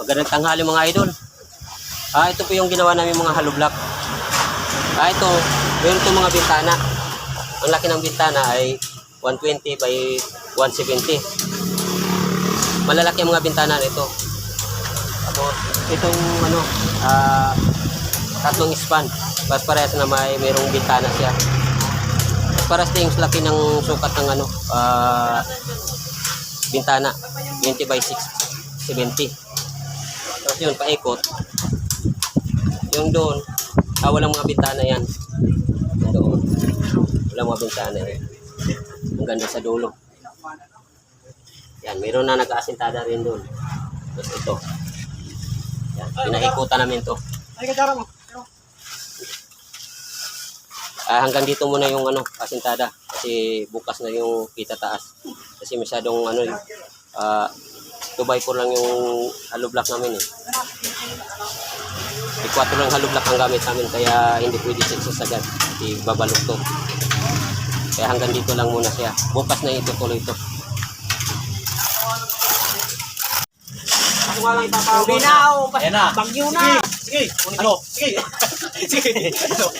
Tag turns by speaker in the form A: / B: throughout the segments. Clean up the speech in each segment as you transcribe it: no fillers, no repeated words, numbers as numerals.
A: Magandang tanghali mga idol. Ito po yung ginawa namin mga hollow block. Ito, meron itong mga bintana. Ang laki ng bintana ay 120 by 170. Malalaki ang mga bintana nito. Tapos itong tatlong span. Parehas na mayroong bintana siya. Parehas din yung laki ng sukat ng bintana. 20 by 70. Tapos yun, paikot. Yung doon, walang mga bintana yan. Doon. Walang mga bintana yan. Ang ganda sa dulo. Yan, mayroon na nag-aasintada rin doon. Tapos ito. Yan, pinaikutan namin to. Hanggang dito muna yung asintada. Kasi bukas na yung kita taas. Kasi masyadong 2x4 lang yung hollow block namin eh. 4 lang hollow block ang gamit namin, kaya hindi pwede sagsagad. Ibabalok to. Kaya hanggang dito lang muna siya. Bukas na itutuloy ito.
B: Ayan na.
C: Bagyo na.
B: Sige. Sige. Sige.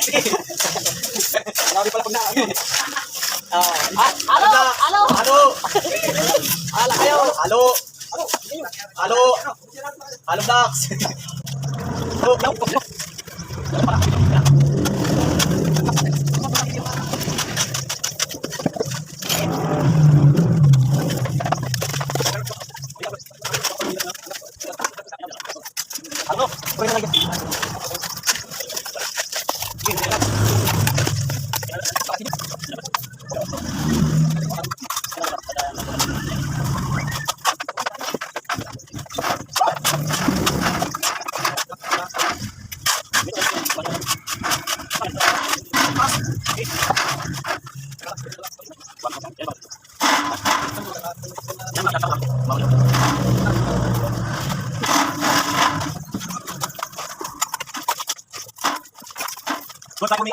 B: Sige. Grabe pala pag na.
C: Halo.
B: Hala kayo. Halo. Halo blocks. Buat aku nih.